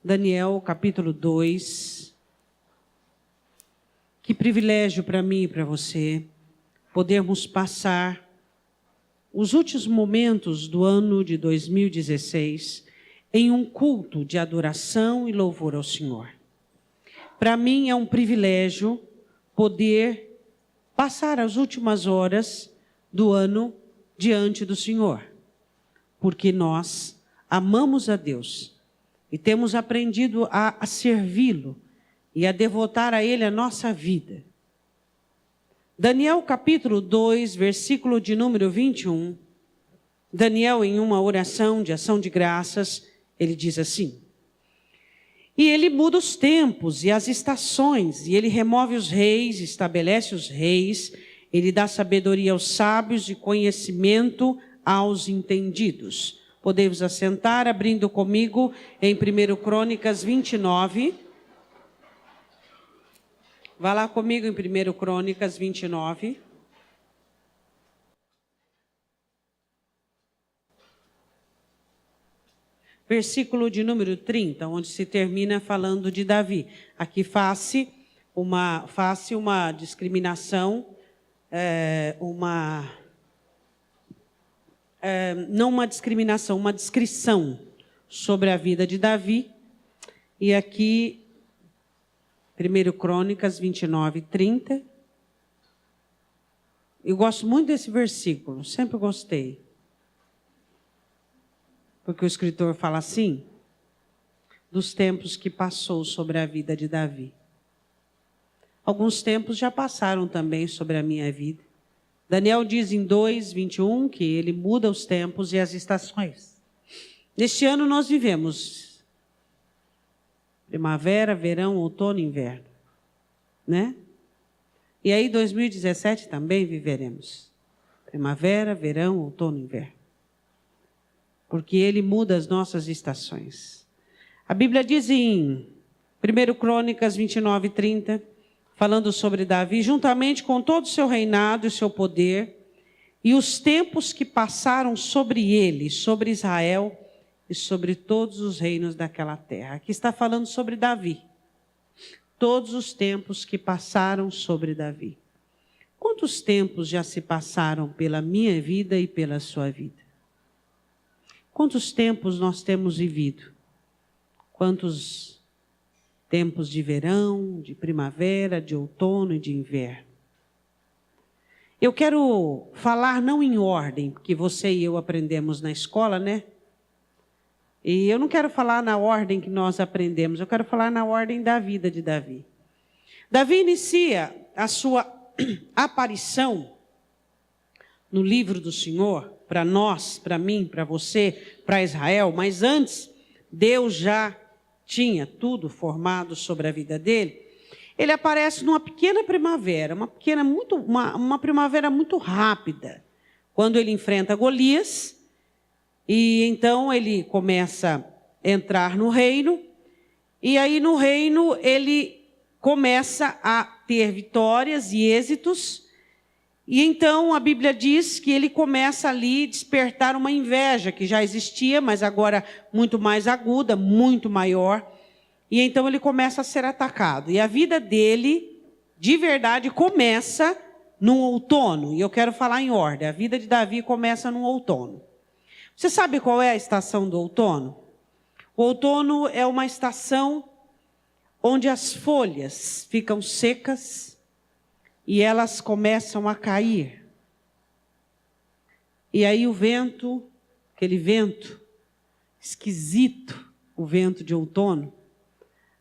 Daniel, capítulo 2. Que privilégio para mim e para você podermos passar os últimos momentos do ano de 2016 em um culto de adoração e louvor ao Senhor. Para mim é um privilégio poder passar as últimas horas do ano diante do Senhor, porque nós amamos a Deus e temos aprendido a servi-lo e a devotar a Ele a nossa vida. Daniel capítulo 2, versículo de número 21, Daniel, em uma oração de ação de graças, ele diz assim: e ele muda os tempos e as estações, e ele remove os reis, estabelece os reis, ele dá sabedoria aos sábios e conhecimento aos entendidos. Podemos assentar, abrindo comigo em 1 Crônicas 29. Vá lá comigo em 1 Crônicas 29. Versículo de número 30, onde se termina falando de Davi. Aqui faz-se uma discriminação, não uma discriminação, uma descrição sobre a vida de Davi. E aqui, 1 Crônicas 29, 30. Eu gosto muito desse versículo, sempre gostei. Porque o escritor fala assim, dos tempos que passou sobre a vida de Davi. Alguns tempos já passaram também sobre a minha vida. Daniel diz em 2:21 que ele muda os tempos e as estações. Neste ano nós vivemos primavera, verão, outono e inverno, né? E aí 2017 também viveremos primavera, verão, outono e inverno. Porque ele muda as nossas estações. A Bíblia diz em 1 Crônicas 29, 30, falando sobre Davi, juntamente com todo o seu reinado e o seu poder, e os tempos que passaram sobre ele, sobre Israel e sobre todos os reinos daquela terra. Aqui está falando sobre Davi. Todos os tempos que passaram sobre Davi. Quantos tempos já se passaram pela minha vida e pela sua vida? Quantos tempos nós temos vivido? Quantos tempos de verão, de primavera, de outono e de inverno? Eu quero falar não em ordem, porque você e eu aprendemos na escola, né? E eu não quero falar na ordem que nós aprendemos, eu quero falar na ordem da vida de Davi. Davi inicia a sua aparição no livro do Senhor, para nós, para mim, para você, para Israel, mas antes, Deus já tinha tudo formado sobre a vida dele. Ele aparece numa pequena primavera, uma primavera muito rápida, quando ele enfrenta Golias, e então ele começa a entrar no reino, e aí no reino ele começa a ter vitórias e êxitos. E então a Bíblia diz que ele começa ali a despertar uma inveja que já existia, mas agora muito mais aguda, muito maior. E então ele começa a ser atacado. E a vida dele, de verdade, começa no outono. E eu quero falar em ordem. A vida de Davi começa no outono. Você sabe qual é a estação do outono? O outono é uma estação onde as folhas ficam secas, e elas começam a cair. E aí o vento, aquele vento esquisito, o vento de outono,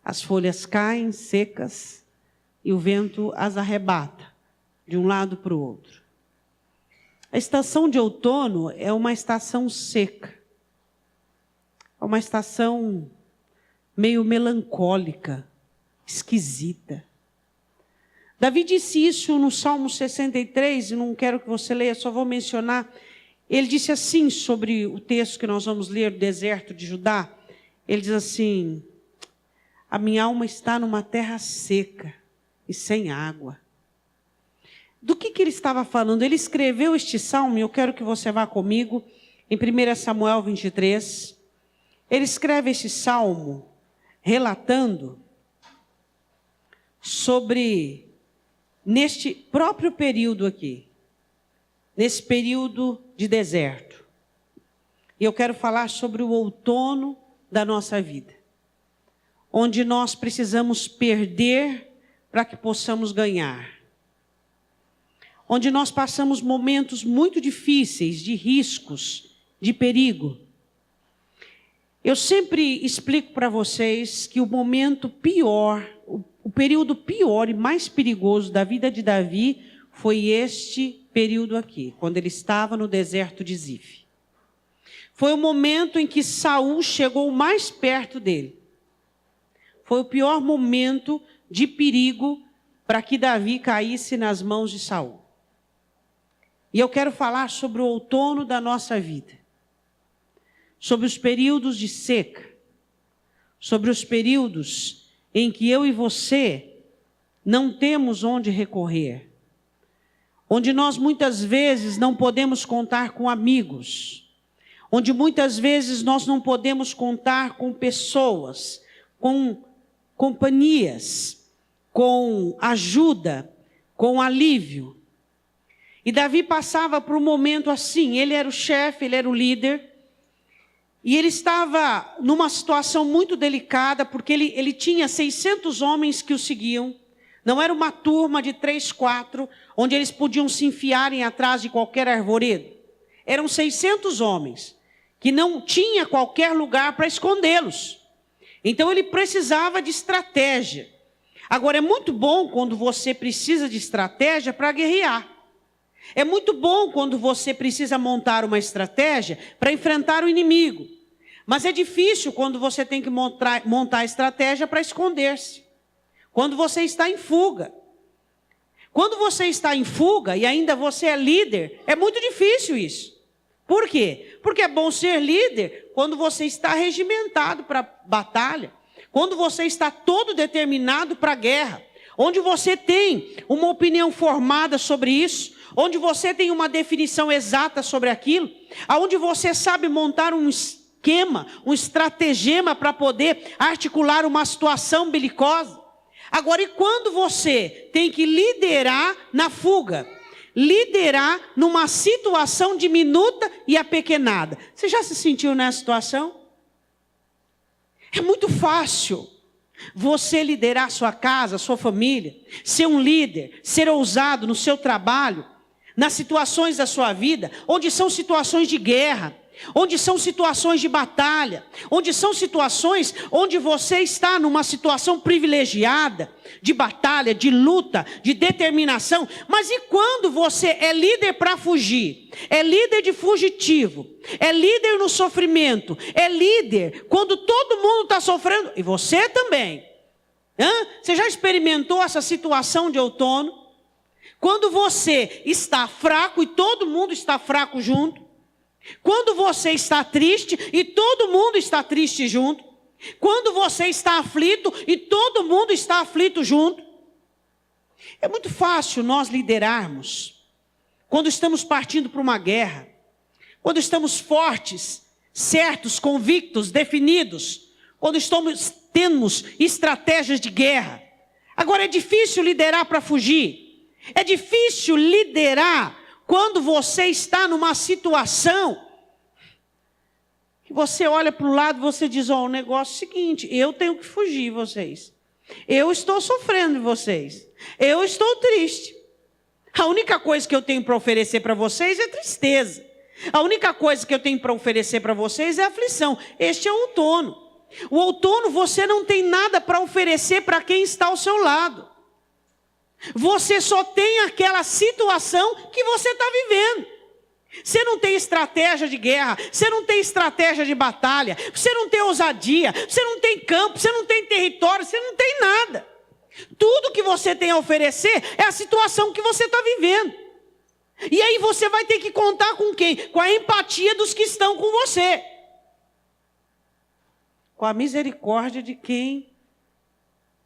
as folhas caem secas e o vento as arrebata de um lado para o outro. A estação de outono é uma estação seca. É uma estação meio melancólica, esquisita. Davi disse isso no Salmo 63, e não quero que você leia, só vou mencionar. Ele disse assim sobre o texto que nós vamos ler, do deserto de Judá. Ele diz assim: a minha alma está numa terra seca e sem água. Do que ele estava falando? Ele escreveu este salmo, e eu quero que você vá comigo, em 1 Samuel 23. Ele escreve este salmo relatando sobre, neste próprio período aqui, nesse período de deserto. E eu quero falar sobre o outono da nossa vida, onde nós precisamos perder para que possamos ganhar. Onde nós passamos momentos muito difíceis, de riscos, de perigo. Eu sempre explico para vocês que o momento pior, o período pior e mais perigoso da vida de Davi foi este período aqui, quando ele estava no deserto de Zif. Foi o momento em que Saul chegou mais perto dele. Foi o pior momento de perigo para que Davi caísse nas mãos de Saul. E eu quero falar sobre o outono da nossa vida, sobre os períodos de seca, sobre os períodos em que eu e você não temos onde recorrer, onde nós muitas vezes não podemos contar com amigos, onde muitas vezes nós não podemos contar com pessoas, com companhias, com ajuda, com alívio. E Davi passava por um momento assim, ele era o chefe, ele era o líder, e ele estava numa situação muito delicada, porque ele tinha 600 homens que o seguiam, não era uma turma de 3, 4, onde eles podiam se enfiarem atrás de qualquer arvoredo. Eram 600 homens, que não tinha qualquer lugar para escondê-los. Então ele precisava de estratégia. Agora, é muito bom quando você precisa de estratégia para guerrear. É muito bom quando você precisa montar uma estratégia para enfrentar o inimigo. Mas é difícil quando você tem que montar estratégia para esconder-se. Quando você está em fuga. Quando você está em fuga e ainda você é líder, é muito difícil isso. Por quê? Porque é bom ser líder quando você está regimentado para a batalha. Quando você está todo determinado para a guerra. Onde você tem uma opinião formada sobre isso. Onde você tem uma definição exata sobre aquilo, aonde você sabe montar um esquema, um estratagema para poder articular uma situação belicosa. Agora, e quando você tem que liderar na fuga, liderar numa situação diminuta e apequenada? Você já se sentiu nessa situação? É muito fácil você liderar sua casa, sua família, ser um líder, ser ousado no seu trabalho, nas situações da sua vida, onde são situações de guerra, onde são situações de batalha, onde são situações onde você está numa situação privilegiada, de batalha, de luta, de determinação. Mas e quando você é líder para fugir? É líder de fugitivo, é líder no sofrimento, é líder quando todo mundo está sofrendo, e você também. Você já experimentou essa situação de outono? Quando você está fraco e todo mundo está fraco junto. Quando você está triste e todo mundo está triste junto. Quando você está aflito e todo mundo está aflito junto. É muito fácil nós liderarmos quando estamos partindo para uma guerra. Quando estamos fortes, certos, convictos, definidos. Quando temos estratégias de guerra. Agora é difícil liderar para fugir. É difícil liderar quando você está numa situação que você olha para o lado e você diz, o negócio é o seguinte, eu tenho que fugir de vocês. Eu estou sofrendo de vocês. Eu estou triste. A única coisa que eu tenho para oferecer para vocês é tristeza. A única coisa que eu tenho para oferecer para vocês é aflição. Este é o outono. O outono você não tem nada para oferecer para quem está ao seu lado. Você só tem aquela situação que você está vivendo. Você não tem estratégia de guerra, você não tem estratégia de batalha, você não tem ousadia, você não tem campo, você não tem território, você não tem nada. Tudo que você tem a oferecer é a situação que você está vivendo. E aí você vai ter que contar com quem? Com a empatia dos que estão com você. Com a misericórdia de quem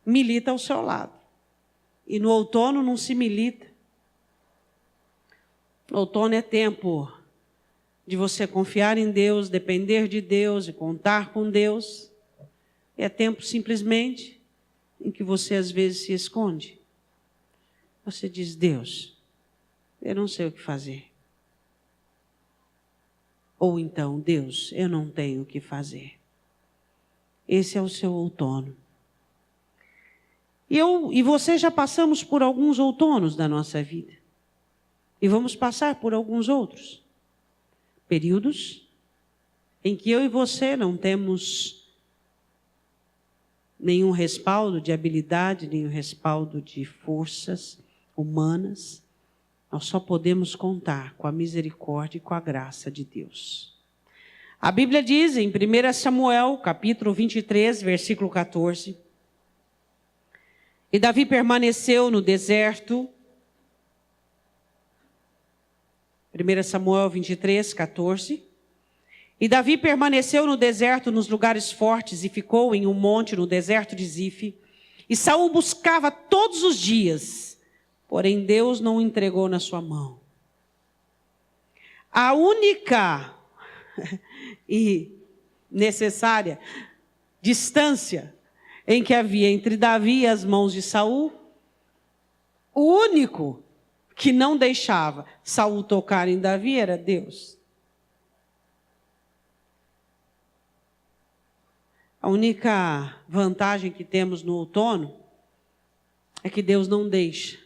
milita ao seu lado. E no outono não se milita. O outono é tempo de você confiar em Deus, depender de Deus e contar com Deus. É tempo simplesmente em que você às vezes se esconde. Você diz: Deus, eu não sei o que fazer. Ou então: Deus, eu não tenho o que fazer. Esse é o seu outono. Eu e você já passamos por alguns outonos da nossa vida. E vamos passar por alguns outros. Períodos em que eu e você não temos nenhum respaldo de habilidade, nenhum respaldo de forças humanas. Nós só podemos contar com a misericórdia e com a graça de Deus. A Bíblia diz em 1 Samuel, capítulo 23, versículo 14. E Davi permaneceu no deserto. 1 Samuel 23, 14. E Davi permaneceu no deserto, nos lugares fortes, e ficou em um monte no deserto de Zife. E Saul buscava todos os dias, porém Deus não o entregou na sua mão. A única e necessária distância em que havia entre Davi e as mãos de Saul, o único que não deixava Saul tocar em Davi era Deus. A única vantagem que temos no outono é que Deus não deixa.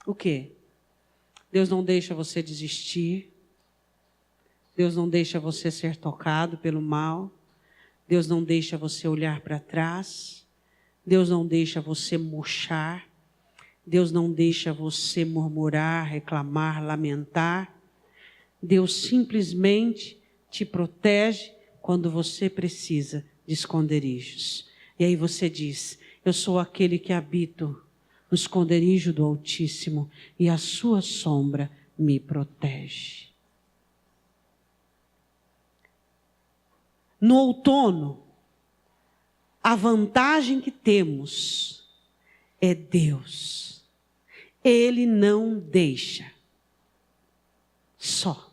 O quê? Deus não deixa você desistir. Deus não deixa você ser tocado pelo mal. Deus não deixa você olhar para trás. Deus não deixa você murchar. Deus não deixa você murmurar, reclamar, lamentar. Deus simplesmente te protege quando você precisa de esconderijos. E aí você diz: eu sou aquele que habito no esconderijo do Altíssimo, e a sua sombra me protege. No outono, a vantagem que temos é Deus. Ele não deixa só.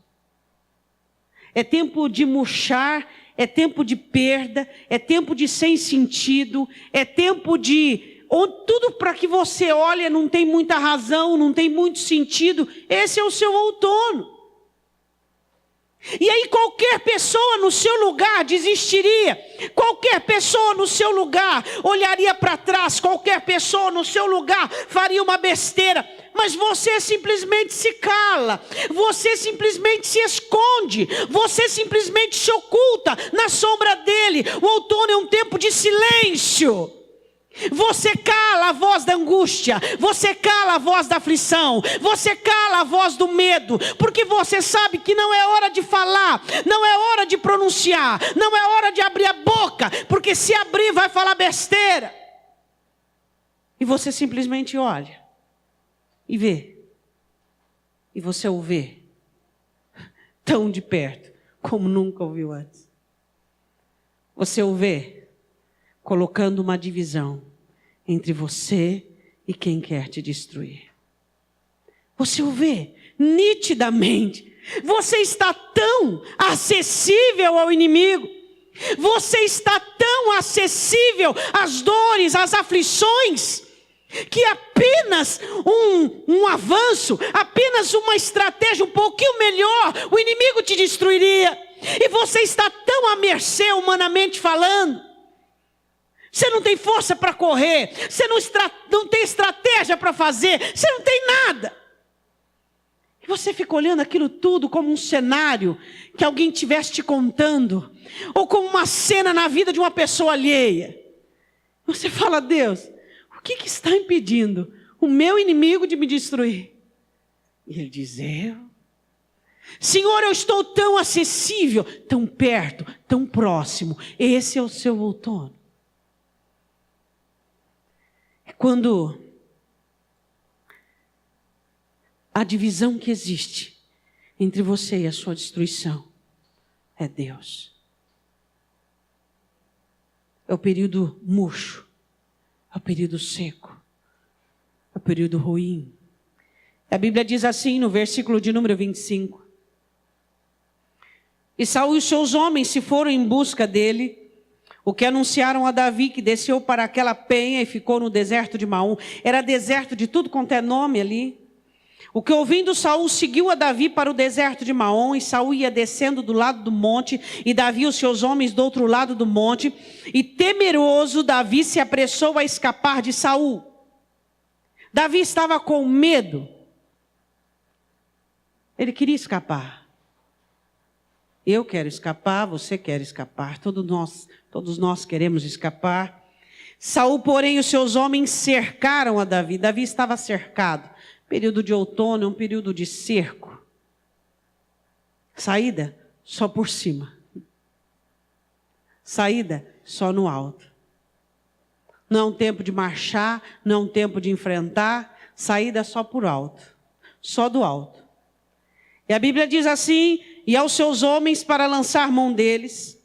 É tempo de murchar, é tempo de perda, é tempo de sem sentido, é tempo de tudo para que você olha não tem muita razão, não tem muito sentido. Esse é o seu outono. E aí qualquer pessoa no seu lugar desistiria. Qualquer pessoa no seu lugar olharia para trás. Qualquer pessoa no seu lugar faria uma besteira. Mas você simplesmente se cala. Você simplesmente se esconde. Você simplesmente se oculta na sombra dele. O outono é um tempo de silêncio. Você cala a voz da angústia, você cala a voz da aflição, você cala a voz do medo, porque você sabe que não é hora de falar, não é hora de pronunciar, não é hora de abrir a boca, porque se abrir vai falar besteira. E você simplesmente olha e vê, e você o vê tão de perto como nunca o viu antes. Você o vê colocando uma divisão entre você e quem quer te destruir. Você o vê nitidamente. Você está tão acessível ao inimigo. Você está tão acessível às dores, às aflições, que apenas um avanço, apenas uma estratégia um pouquinho melhor, o inimigo te destruiria. E você está tão à mercê, humanamente falando. Você não tem força para correr. Você não tem estratégia para fazer. Você não tem nada. E você fica olhando aquilo tudo como um cenário que alguém estivesse te contando. Ou como uma cena na vida de uma pessoa alheia. Você fala: Deus, o que está impedindo o meu inimigo de me destruir? E ele diz: eu. Senhor, eu estou tão acessível, tão perto, tão próximo. Esse é o seu outono. Quando a divisão que existe entre você e a sua destruição é Deus. É o período murcho, é o período seco, é o período ruim. A Bíblia diz assim no versículo de número 25. E Saul e os seus homens se foram em busca dele, O que anunciaram a Davi, que desceu para aquela penha e ficou no deserto de Maom. Era deserto de tudo quanto é nome ali. O que ouvindo Saul seguiu a Davi para o deserto de Maom, e Saul ia descendo do lado do monte, e Davi e os seus homens do outro lado do monte. E temeroso, Davi se apressou a escapar de Saul. Davi estava com medo. Ele queria escapar. Eu quero escapar, você quer escapar, todos nós queremos escapar. Saul, porém, os seus homens cercaram a Davi. Davi estava cercado. Período de outono é um período de cerco. Saída só por cima. Saída só no alto. Não é um tempo de marchar, não é um tempo de enfrentar. Saída só por alto. Só do alto. E a Bíblia diz assim: e aos seus homens para lançar mão deles.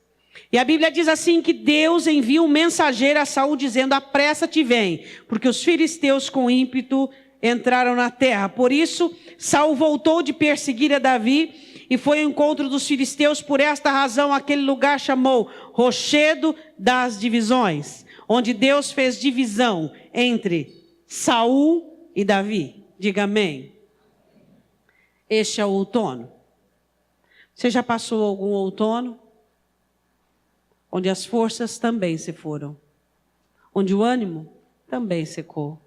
E a Bíblia diz assim que Deus envia um mensageiro a Saul dizendo: apressa-te, vem, porque os filisteus com ímpeto entraram na terra. Por isso, Saul voltou de perseguir a Davi e foi ao encontro dos filisteus. Por esta razão, aquele lugar chamou Rochedo das Divisões, onde Deus fez divisão entre Saul e Davi. Diga amém. Este é o outono. Você já passou algum outono? Onde as forças também se foram. Onde o ânimo também secou.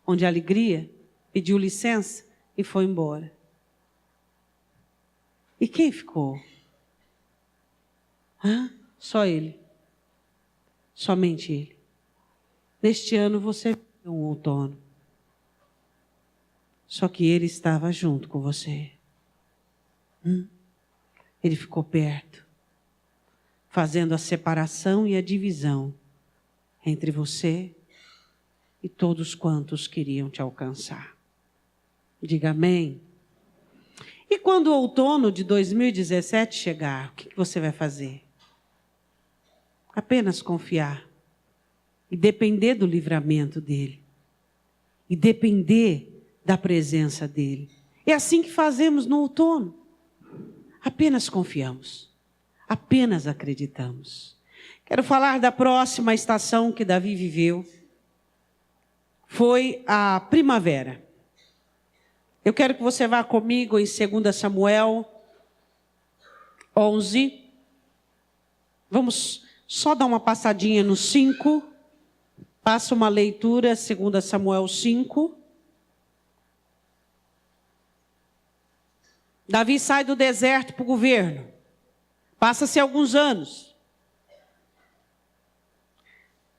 Onde a alegria pediu licença e foi embora. E quem ficou? Só ele. Somente ele. Neste ano você viu um outono. Só que ele estava junto com você. Ele ficou perto, fazendo a separação e a divisão entre você e todos quantos queriam te alcançar. Diga amém. E quando o outono de 2017 chegar, o que você vai fazer? Apenas confiar e depender do livramento dele e depender da presença dele. É assim que fazemos no outono. Apenas confiamos. Apenas acreditamos. Quero falar da próxima estação que Davi viveu. Foi a primavera. Eu quero que você vá comigo em 2 Samuel 11. Vamos só dar uma passadinha no 5. Passa uma leitura, 2 Samuel 5. Davi sai do deserto para o governo. Passa-se alguns anos.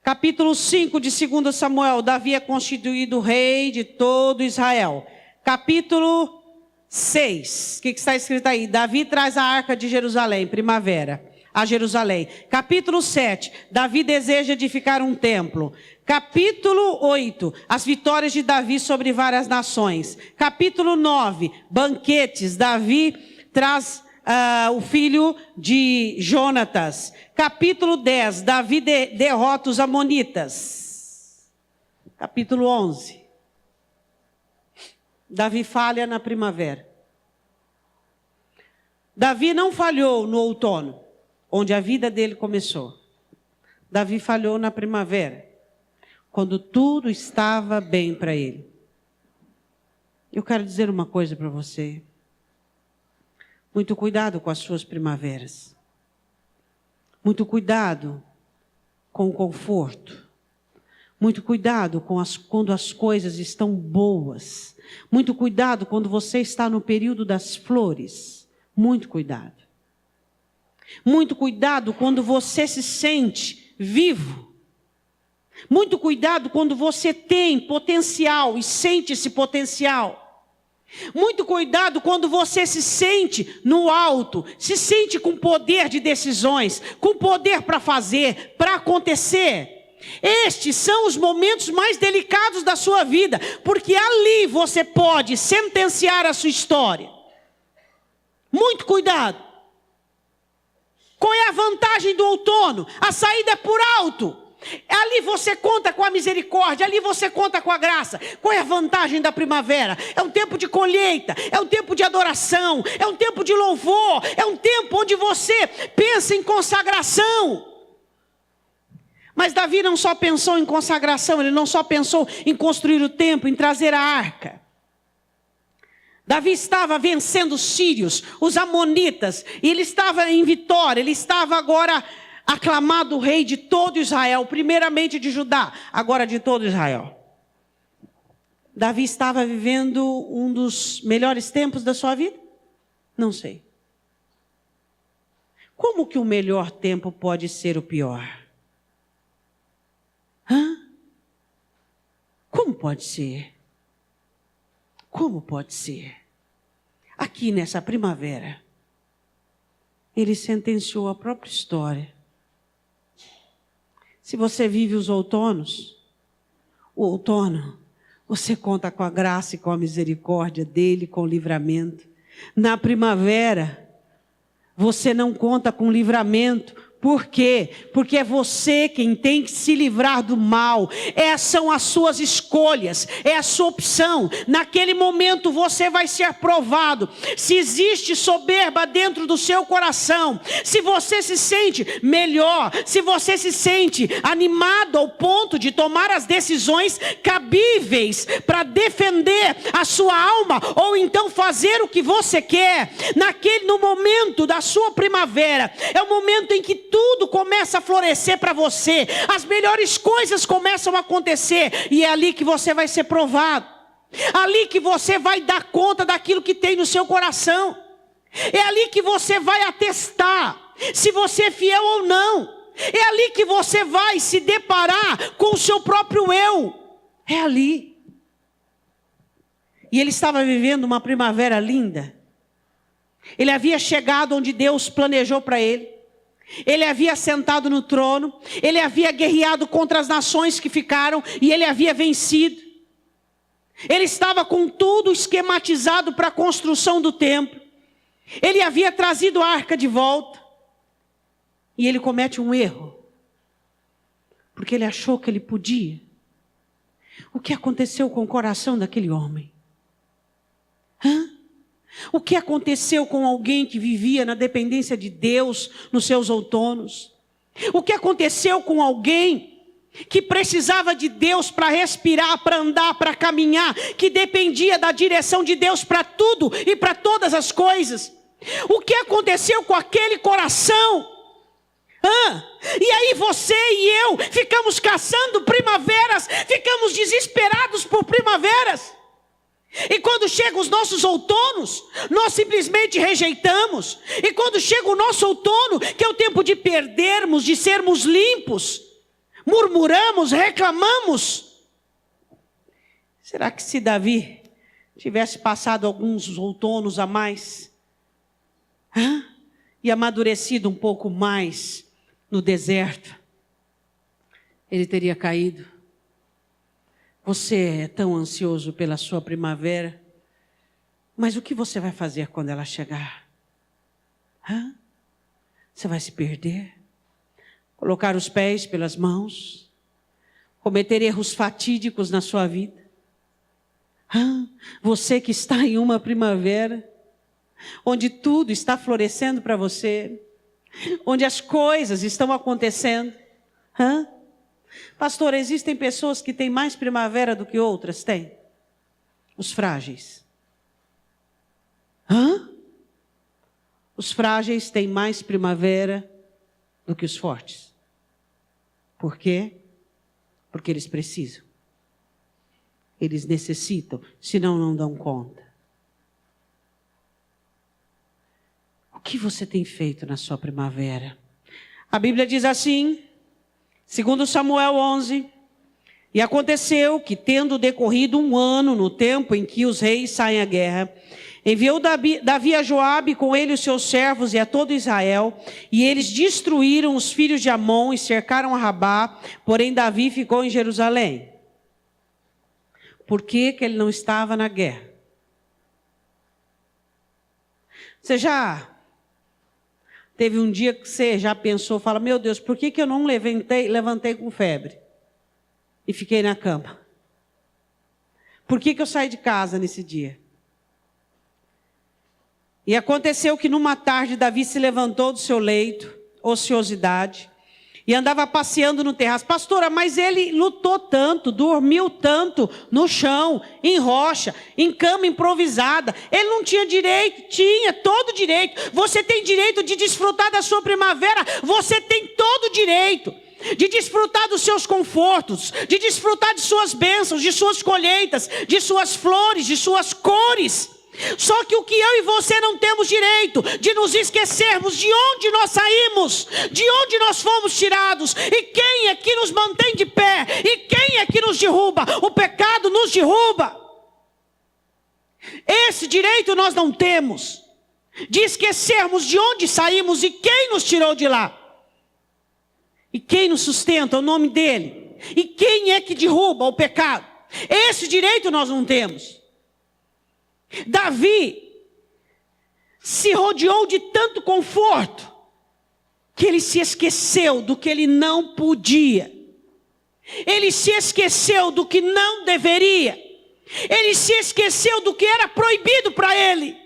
Capítulo 5 de 2 Samuel. Davi é constituído rei de todo Israel. Capítulo 6. O que está escrito aí? Davi traz a arca de Jerusalém, primavera, a Jerusalém. Capítulo 7. Davi deseja edificar um templo. Capítulo 8, as vitórias de Davi sobre várias nações. Capítulo 9, banquetes. Davi traz o filho de Jonatas. Capítulo 10, Davi derrota os amonitas. Capítulo 11, Davi falha na primavera. Davi não falhou no outono, onde a vida dele começou. Davi falhou na primavera, quando tudo estava bem para ele. Eu quero dizer uma coisa para você. Muito cuidado com as suas primaveras. Muito cuidado com o conforto. Muito cuidado quando as coisas estão boas. Muito cuidado quando você está no período das flores. Muito cuidado. Muito cuidado quando você se sente vivo. Muito cuidado quando você tem potencial e sente esse potencial. Muito cuidado quando você se sente no alto, se sente com poder de decisões, com poder para fazer, para acontecer. Estes são os momentos mais delicados da sua vida, porque ali você pode sentenciar a sua história. Muito cuidado. Qual é a vantagem do outono? A saída é por alto. Ali você conta com a misericórdia, ali você conta com a graça. Qual é a vantagem da primavera? É um tempo de colheita, é um tempo de adoração, é um tempo de louvor, é um tempo onde você pensa em consagração. Mas Davi não só pensou em consagração, ele não só pensou em construir o templo, em trazer a arca. Davi estava vencendo os sírios, os amonitas, e ele estava em vitória, ele estava agora aclamado rei de todo Israel, primeiramente de Judá, agora de todo Israel. Davi estava vivendo um dos melhores tempos da sua vida? Não sei. Como que o melhor tempo pode ser o pior? Como pode ser? Como pode ser? Aqui nessa primavera, ele sentenciou a própria história. Se você vive os outonos, o outono, você conta com a graça e com a misericórdia dele, com o livramento. Na primavera, você não conta com livramento. Por quê? Porque é você quem tem que se livrar do mal. Essas são as suas escolhas, é a sua opção. Naquele momento você vai ser provado. Se existe soberba dentro do seu coração, se você se sente melhor, se você se sente animado ao ponto de tomar as decisões cabíveis para defender a sua alma, ou então fazer o que você quer, no momento da sua primavera, é o momento em que tudo começa a florescer para você, as melhores coisas começam a acontecer, e é ali que você vai ser provado, ali que você vai dar conta daquilo que tem no seu coração, é ali que você vai atestar se você é fiel ou não, é ali que você vai se deparar com o seu próprio eu, é ali. E ele estava vivendo uma primavera linda, ele havia chegado onde Deus planejou para ele, ele havia sentado no trono, ele havia guerreado contra as nações que ficaram, e ele havia vencido. Ele estava com tudo esquematizado para a construção do templo, ele havia trazido a arca de volta, e ele comete um erro, porque ele achou que ele podia. O que aconteceu com o coração daquele homem? O que aconteceu com alguém que vivia na dependência de Deus nos seus outonos? O que aconteceu com alguém que precisava de Deus para respirar, para andar, para caminhar, que dependia da direção de Deus para tudo e para todas as coisas? O que aconteceu com aquele coração? E aí você e eu ficamos caçando primaveras, ficamos desesperados por primaveras. E quando chegam os nossos outonos, nós simplesmente rejeitamos. E quando chega o nosso outono, que é o tempo de perdermos, de sermos limpos, murmuramos, reclamamos. Será que se Davi tivesse passado alguns outonos a mais, e amadurecido um pouco mais no deserto, ele teria caído? Você é tão ansioso pela sua primavera, mas o que você vai fazer quando ela chegar? Você vai se perder? Colocar os pés pelas mãos? Cometer erros fatídicos na sua vida? Você que está em uma primavera, onde tudo está florescendo para você, onde as coisas estão acontecendo. Pastor, existem pessoas que têm mais primavera do que outras? Tem. Os frágeis. Os frágeis têm mais primavera do que os fortes. Por quê? Porque eles precisam. Eles necessitam, senão não dão conta. O que você tem feito na sua primavera? A Bíblia diz assim, segundo Samuel 11, e aconteceu que, tendo decorrido 1 ano no tempo em que os reis saem à guerra, enviou Davi a Joabe, com ele os seus servos e a todo Israel, e eles destruíram os filhos de Amon e cercaram a Rabá, porém Davi ficou em Jerusalém. Por que que ele não estava na guerra? Você já teve um dia que você já pensou, fala, meu Deus, por que que eu não levantei com febre e fiquei na cama? Por que que eu saí de casa nesse dia? E aconteceu que numa tarde Davi se levantou do seu leito, ociosidade, E andava passeando no terraço. Pastora, mas ele lutou tanto, dormiu tanto no chão, em rocha, em cama improvisada. Ele não tinha direito? Tinha todo direito. Você tem direito de desfrutar da sua primavera. Você tem todo direito de desfrutar dos seus confortos, de desfrutar de suas bênçãos, de suas colheitas, de suas flores, de suas cores. Só que o que eu e você não temos direito de nos esquecermos de onde nós saímos, de onde nós fomos tirados, e quem é que nos mantém de pé, e quem é que nos derruba. O pecado nos derruba. Esse direito nós não temos, de esquecermos de onde saímos e quem nos tirou de lá. E quem nos sustenta, o nome dele. E quem é que derruba o pecado. Esse direito nós não temos. Davi se rodeou de tanto conforto que ele se esqueceu do que ele não podia. Ele se esqueceu do que não deveria. Ele se esqueceu do que era proibido para ele.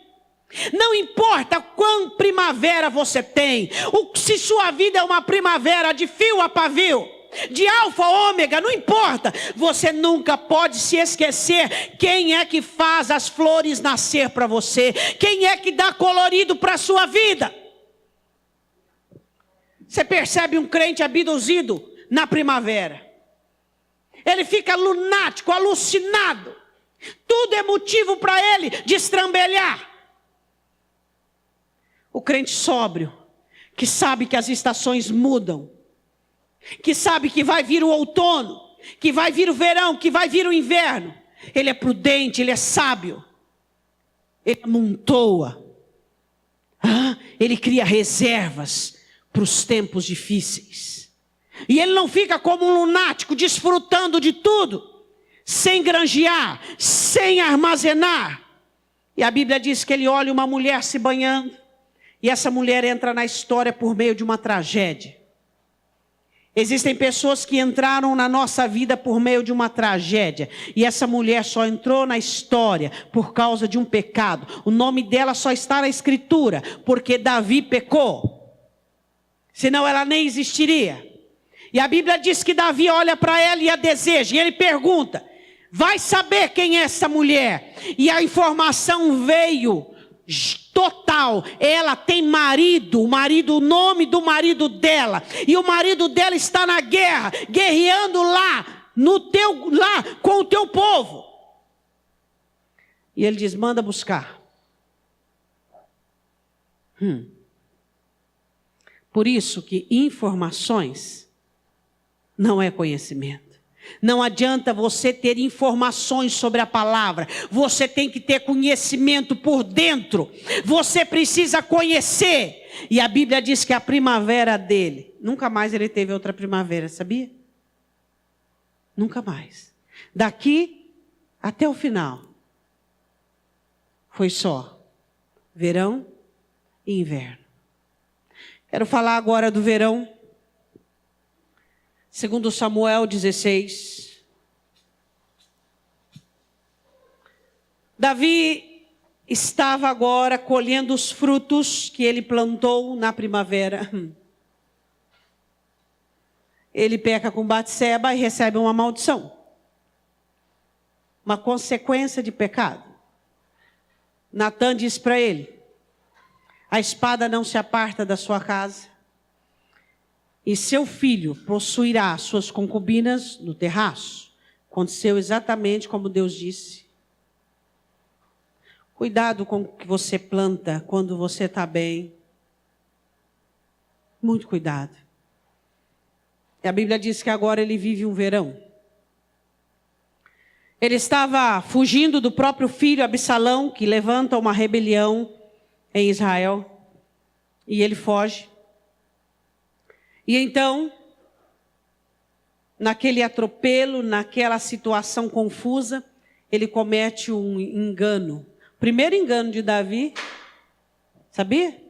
Não importa quão primavera você tem, se sua vida é uma primavera de fio a pavio, de alfa a ômega, não importa. Você nunca pode se esquecer quem é que faz as flores nascer para você, quem é que dá colorido para a sua vida. Você percebe um crente abduzido na primavera, ele fica lunático, alucinado, tudo é motivo para ele de estrambelhar. O crente sóbrio, que sabe que as estações mudam, que sabe que vai vir o outono, que vai vir o verão, que vai vir o inverno, ele é prudente, ele é sábio, ele amontoa, ele cria reservas para os tempos difíceis. E ele não fica como um lunático, desfrutando de tudo, sem granjear, sem armazenar. E a Bíblia diz que ele olha uma mulher se banhando, e essa mulher entra na história por meio de uma tragédia. Existem pessoas que entraram na nossa vida por meio de uma tragédia. E essa mulher só entrou na história por causa de um pecado. O nome dela só está na Escritura, porque Davi pecou. Senão ela nem existiria. E a Bíblia diz que Davi olha para ela e a deseja. E ele pergunta, vai saber quem é essa mulher? E a informação veio total. Ela tem marido, o nome do marido dela, e o marido dela está na guerra, guerreando lá com o teu povo. E ele diz, manda buscar. Por isso que informações não é conhecimento. Não adianta você ter informações sobre a palavra. Você tem que ter conhecimento por dentro. Você precisa conhecer. E a Bíblia diz que a primavera dele, nunca mais ele teve outra primavera, sabia? Nunca mais. Daqui até o final, foi só verão e inverno. Quero falar agora do verão. Segundo Samuel 16, Davi estava agora colhendo os frutos que ele plantou na primavera. Ele peca com Batseba e recebe uma maldição. Uma consequência de pecado. Natã diz para ele, a espada não se aparta da sua casa. E seu filho possuirá suas concubinas no terraço. Aconteceu exatamente como Deus disse. Cuidado com o que você planta quando você está bem. Muito cuidado. E a Bíblia diz que agora ele vive um verão. Ele estava fugindo do próprio filho Absalão, que levanta uma rebelião em Israel. E ele foge. E então, naquele atropelo, naquela situação confusa, ele comete um engano. Primeiro engano de Davi, sabia?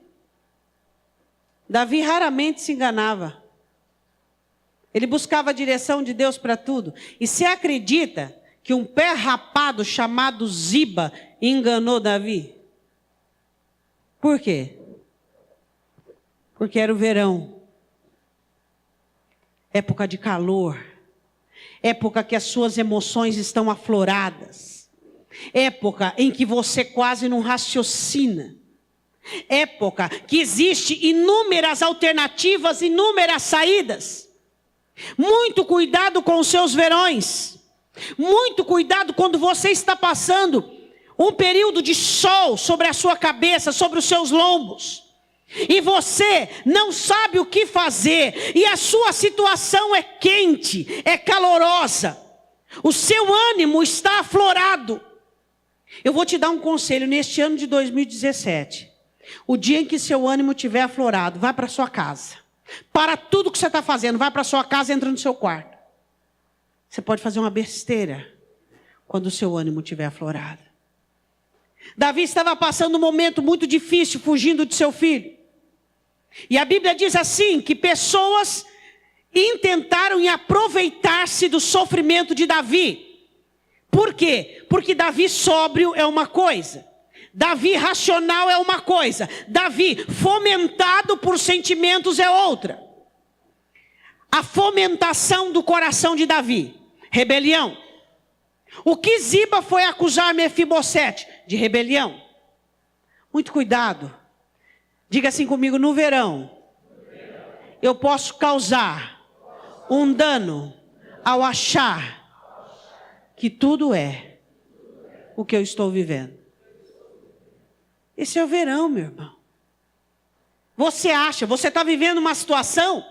Davi raramente se enganava. Ele buscava a direção de Deus para tudo. E você acredita que um pé rapado chamado Ziba enganou Davi? Por quê? Porque era o verão. época de calor, época que as suas emoções estão afloradas, época em que você quase não raciocina, época que existe inúmeras alternativas, inúmeras saídas. Muito cuidado com os seus verões. Muito cuidado quando você está passando um período de sol sobre a sua cabeça, sobre os seus lombos. E você não sabe o que fazer. E a sua situação é quente, é calorosa. O seu ânimo está aflorado. Eu vou te dar um conselho neste ano de 2017. O dia em que seu ânimo estiver aflorado, vai para sua casa. Para tudo que você está fazendo, vai para sua casa e entra no seu quarto. Você pode fazer uma besteira quando o seu ânimo estiver aflorado. Davi estava passando um momento muito difícil, fugindo de seu filho. E a Bíblia diz assim, que pessoas intentaram aproveitar-se do sofrimento de Davi. Por quê? Porque Davi sóbrio é uma coisa. Davi racional é uma coisa. Davi fomentado por sentimentos é outra. A fomentação do coração de Davi, rebelião. O que Ziba foi acusar Mefibosete? De rebelião. Muito cuidado. Diga assim comigo, no verão, eu posso causar um dano ao achar que tudo é o que eu estou vivendo. Esse é o verão, meu irmão. Você acha, você está vivendo uma situação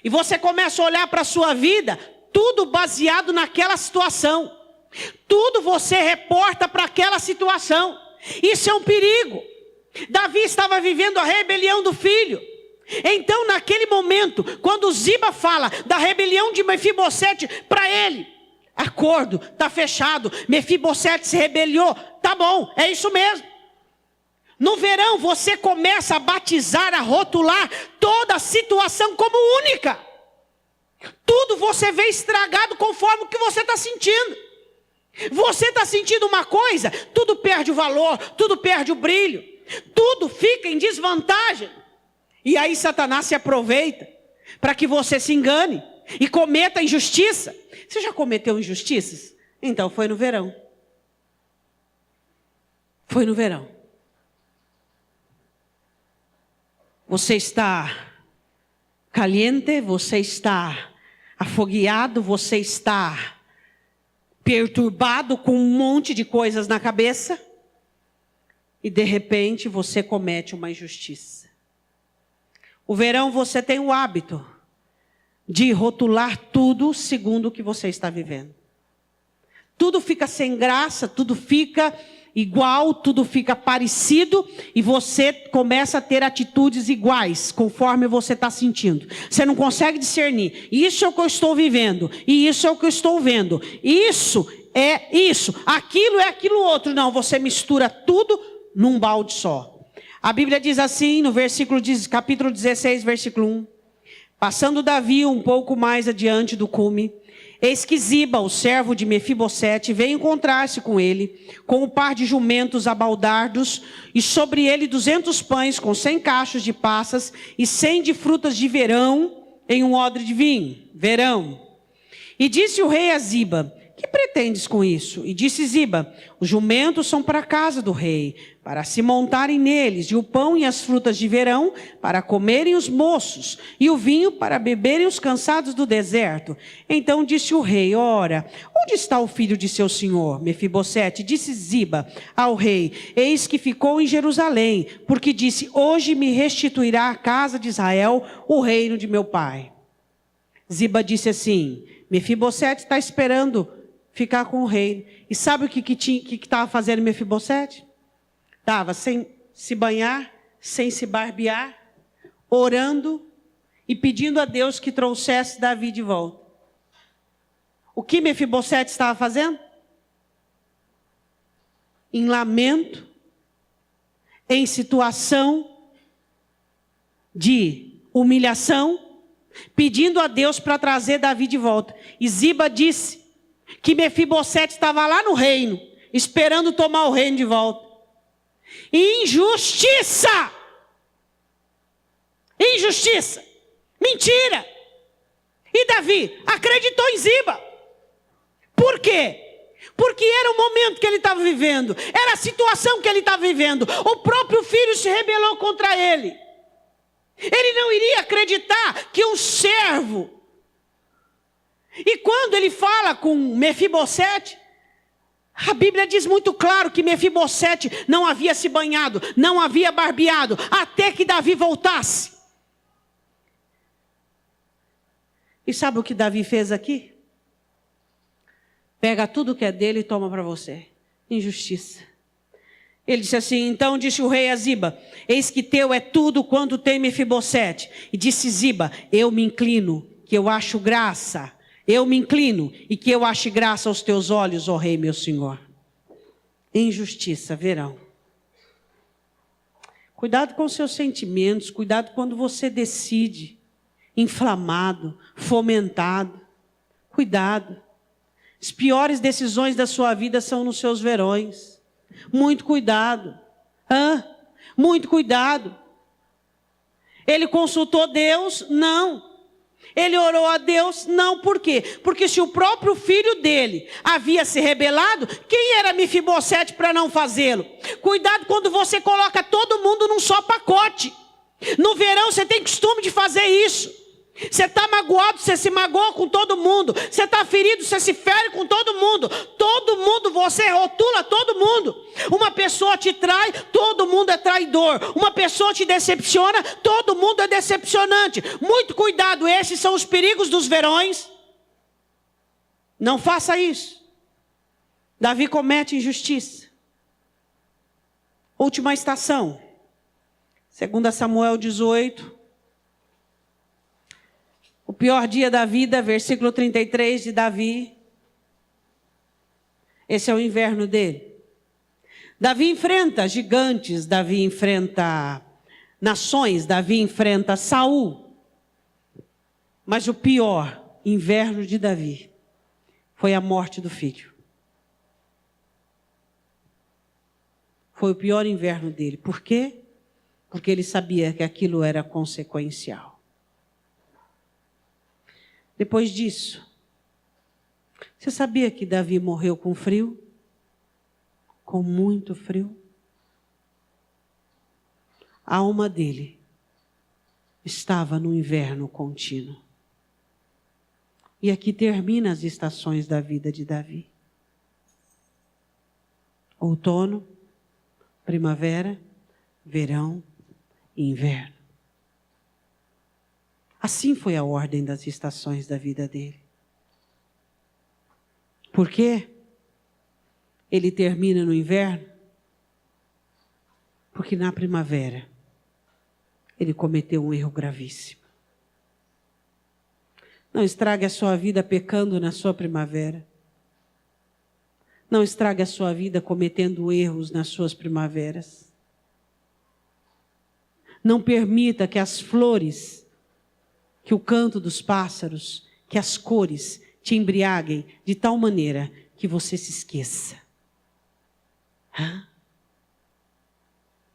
e você começa a olhar para a sua vida, tudo baseado naquela situação. Tudo você reporta para aquela situação. Isso é um perigo. Davi estava vivendo a rebelião do filho. Então, naquele momento, quando Ziba fala da rebelião de Mefibosete para ele, acordo, está fechado, Mefibosete se rebeliou, tá bom, é isso mesmo. No verão, você começa a batizar, a rotular toda a situação como única. Tudo você vê estragado conforme o que você está sentindo. Você está sentindo uma coisa, tudo perde o valor, tudo perde o brilho, tudo fica em desvantagem. E aí Satanás se aproveita para que você se engane e cometa injustiça. Você já cometeu injustiças? Então foi no verão. Foi no verão. Você está caliente, você está afogueado, você está perturbado com um monte de coisas na cabeça e de repente você comete uma injustiça. O verão você tem o hábito de rotular tudo segundo o que você está vivendo. Tudo fica sem graça, tudo fica igual, tudo fica parecido e você começa a ter atitudes iguais conforme você está sentindo. Você não consegue discernir. Isso é o que eu estou vivendo e isso é o que eu estou vendo. Isso é isso, aquilo é aquilo outro. Não, você mistura tudo num balde só. A Bíblia diz assim no capítulo 16, versículo 1. Passando Davi um pouco mais adiante do cume, eis que Ziba, o servo de Mefibosete, veio encontrar-se com ele, com um par de jumentos abaldardos, e sobre ele 200 pães com 100 cachos de passas, e 100 de frutas de verão, em um odre de vinho. Verão. E disse o rei a Ziba, que pretendes com isso? E disse Ziba, os jumentos são para a casa do rei, para se montarem neles, e o pão e as frutas de verão, para comerem os moços, e o vinho para beberem os cansados do deserto. Então disse o rei, ora, onde está o filho de seu senhor? Mefibosete, disse Ziba ao rei, eis que ficou em Jerusalém, porque disse, hoje me restituirá a casa de Israel o reino de meu pai. Ziba disse assim, Mefibosete está esperando ficar com o rei. E sabe o que estava fazendo Mefibosete? Estava sem se banhar, sem se barbear, orando e pedindo a Deus que trouxesse Davi de volta. O que Mefibosete estava fazendo? Em lamento, em situação de humilhação, pedindo a Deus para trazer Davi de volta. E Ziba disse que Mefibosete estava lá no reino, esperando tomar o reino de volta. Injustiça! Injustiça! Mentira! E Davi acreditou em Ziba. Por quê? Porque era o momento que ele estava vivendo, era a situação que ele estava vivendo. O próprio filho se rebelou contra ele. Ele não iria acreditar que um servo... E quando ele fala com Mefibosete, a Bíblia diz muito claro que Mefibosete não havia se banhado, não havia barbeado, até que Davi voltasse. E sabe o que Davi fez aqui? Pega tudo que é dele e toma para você. Injustiça. Ele disse assim, então disse o rei a Ziba, eis que teu é tudo quanto tem Mefibosete. E disse Ziba, eu me inclino, que eu acho graça. Eu me inclino e que eu ache graça aos teus olhos, ó rei meu senhor. Injustiça, verão. Cuidado com os seus sentimentos, cuidado quando você decide, inflamado, fomentado. Cuidado. As piores decisões da sua vida são nos seus verões. Muito cuidado. Muito cuidado. Ele consultou Deus? Não. Ele orou a Deus? Não. Por quê? Porque se o próprio filho dele havia se rebelado, quem era Mefibosete para não fazê-lo? Cuidado quando você coloca todo mundo num só pacote. No verão você tem costume de fazer isso. Você está magoado, você se magoa com todo mundo. Você está ferido, você se fere com todo mundo. Todo mundo, você rotula todo mundo. Uma pessoa te trai, todo mundo é traidor. Uma pessoa te decepciona, todo mundo é decepcionante. Muito cuidado, esses são os perigos dos verões. Não faça isso. Davi comete injustiça. Última estação. 2 Samuel 18. O pior dia da vida, versículo 33 de Davi. Esse é o inverno dele. Davi enfrenta gigantes, Davi enfrenta nações, Davi enfrenta Saul. Mas o pior inverno de Davi foi a morte do filho. Foi o pior inverno dele. Por quê? Porque ele sabia que aquilo era consequencial. Depois disso, você sabia que Davi morreu com frio? Com muito frio? A alma dele estava no inverno contínuo. E aqui termina as estações da vida de Davi. Outono, primavera, verão e inverno. Assim foi a ordem das estações da vida dele. Por quê? Ele termina no inverno? Porque na primavera ele cometeu um erro gravíssimo. Não estrague a sua vida pecando na sua primavera. Não estrague a sua vida cometendo erros nas suas primaveras. Não permita que as flores, que o canto dos pássaros, que as cores te embriaguem de tal maneira que você se esqueça.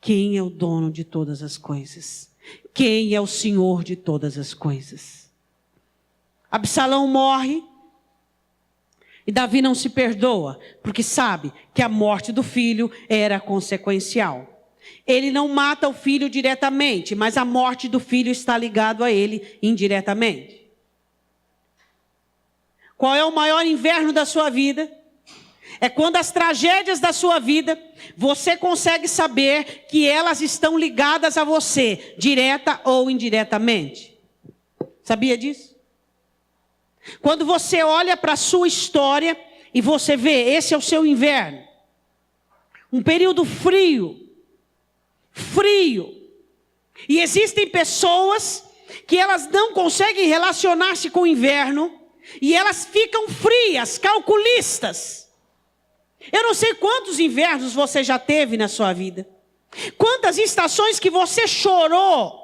Quem é o dono de todas as coisas? Quem é o Senhor de todas as coisas? Absalão morre e Davi não se perdoa, porque sabe que a morte do filho era consequencial. Ele não mata o filho diretamente, mas a morte do filho está ligado a ele indiretamente. Qual é o maior inverno da sua vida? É quando as tragédias da sua vida, você consegue saber que elas estão ligadas a você, direta ou indiretamente. Sabia disso? Quando você olha para a sua história e você vê, esse é o seu inverno. Um período frio. E existem pessoas que elas não conseguem relacionar-se com o inverno e elas ficam frias, calculistas. Eu não sei quantos invernos você já teve na sua vida. Quantas estações que você chorou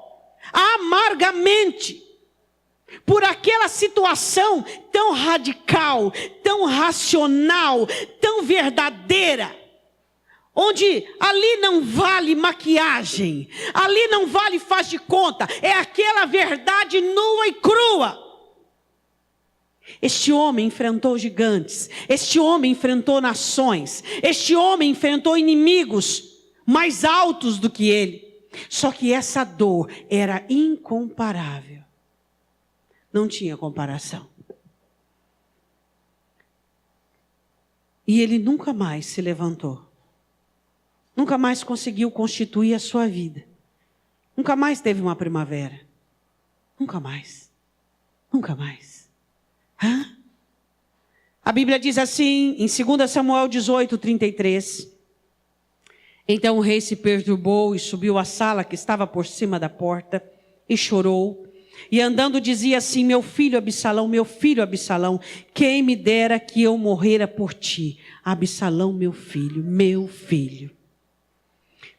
amargamente por aquela situação tão radical, tão racional, tão verdadeira. Onde ali não vale maquiagem, ali não vale faz de conta, é aquela verdade nua e crua. Este homem enfrentou gigantes, este homem enfrentou nações, este homem enfrentou inimigos mais altos do que ele. Só que essa dor era incomparável. Não tinha comparação. E ele nunca mais se levantou. Nunca mais conseguiu constituir a sua vida. Nunca mais teve uma primavera. Nunca mais. Nunca mais. Hã? A Bíblia diz assim, em 2 Samuel 18:33. Então o rei se perturbou e subiu à sala que estava por cima da porta e chorou. E andando dizia assim: meu filho Absalão, quem me dera que eu morrera por ti. Absalão, meu filho, meu filho.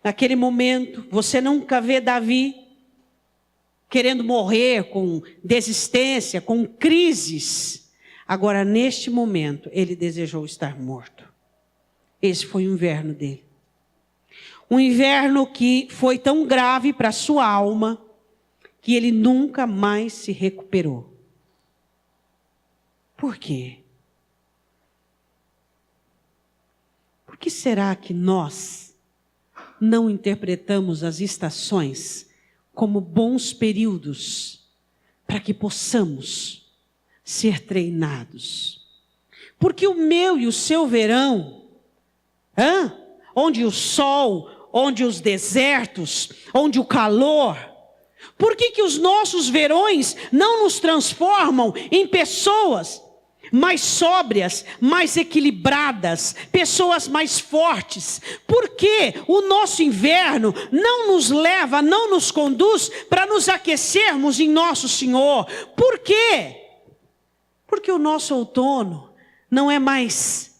Naquele momento, você nunca vê Davi querendo morrer com desistência, com crises. Agora, neste momento, ele desejou estar morto. Esse foi o inverno dele. Um inverno que foi tão grave para a sua alma, que ele nunca mais se recuperou. Por quê? Por que será que nós não interpretamos as estações como bons períodos para que possamos ser treinados? Porque o meu e o seu verão, onde o sol, onde os desertos, onde o calor, por que os nossos verões não nos transformam em pessoas mais sóbrias, mais equilibradas, pessoas mais fortes? Por que o nosso inverno não nos leva, não nos conduz para nos aquecermos em nosso Senhor? Por quê? Porque o nosso outono não é mais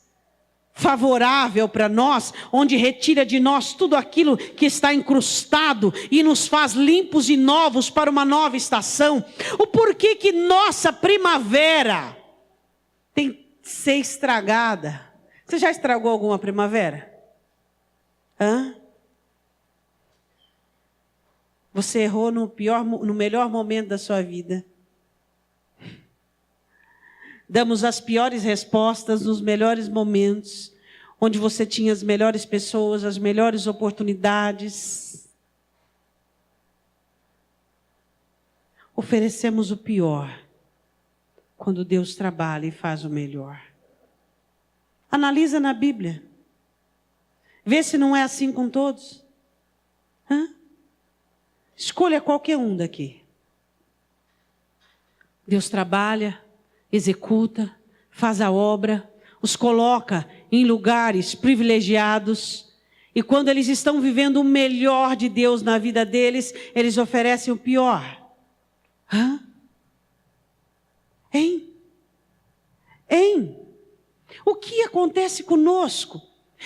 favorável para nós, onde retira de nós tudo aquilo que está incrustado e nos faz limpos e novos para uma nova estação. O porquê que nossa primavera tem que ser estragada? Você já estragou alguma primavera? Você errou no melhor momento da sua vida. Damos as piores respostas nos melhores momentos, onde você tinha as melhores pessoas, as melhores oportunidades. Oferecemos o pior, quando Deus trabalha e faz o melhor. Analisa na Bíblia. Vê se não é assim com todos. Escolha qualquer um daqui. Deus trabalha, executa, faz a obra, os coloca em lugares privilegiados, e quando eles estão vivendo o melhor de Deus na vida deles, eles oferecem o pior. O que acontece conosco?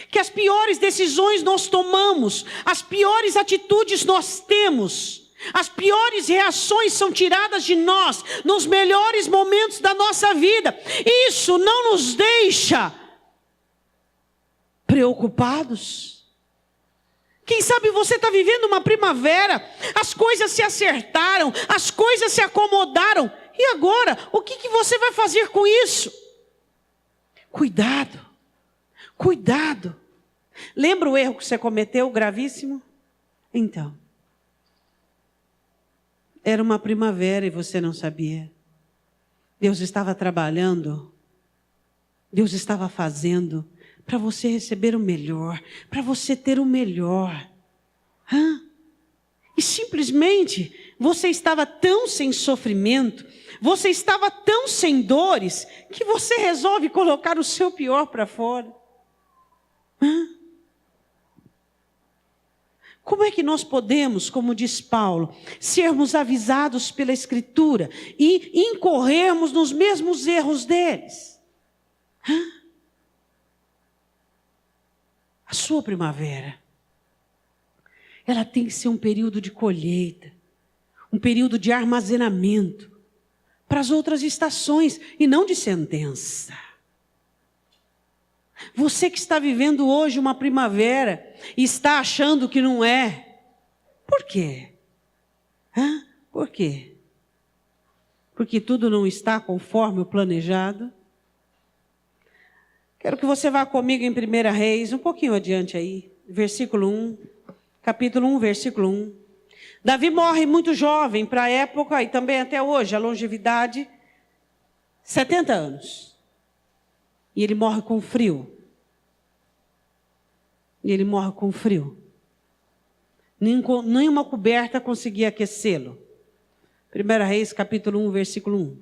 Que as piores decisões nós tomamos, as piores atitudes nós temos, as piores reações são tiradas de nós nos melhores momentos da nossa vida. Isso não nos deixa preocupados. Quem sabe você está vivendo uma primavera, as coisas se acertaram, as coisas se acomodaram. E agora, o que você vai fazer com isso? Cuidado, cuidado. Lembra o erro que você cometeu, gravíssimo? Então, era uma primavera e você não sabia. Deus estava trabalhando, Deus estava fazendo para você receber o melhor, para você ter o melhor. E simplesmente você estava tão sem sofrimento, você estava tão sem dores, que você resolve colocar o seu pior para fora. Como é que nós podemos, como diz Paulo, sermos avisados pela Escritura e incorrermos nos mesmos erros deles? A sua primavera, ela tem que ser um período de colheita, um período de armazenamento para as outras estações e não de sentença. Você que está vivendo hoje uma primavera e está achando que não é. Por quê? Por quê? porque tudo não está conforme o planejado. Quero que você vá comigo em 1 Reis, um pouquinho adiante aí, versículo 1, capítulo 1, versículo 1. Davi morre muito jovem para a época e também até hoje, a longevidade, 70 anos. E ele morre com frio. Nenhuma coberta conseguia aquecê-lo. 1 Reis, capítulo 1, versículo 1.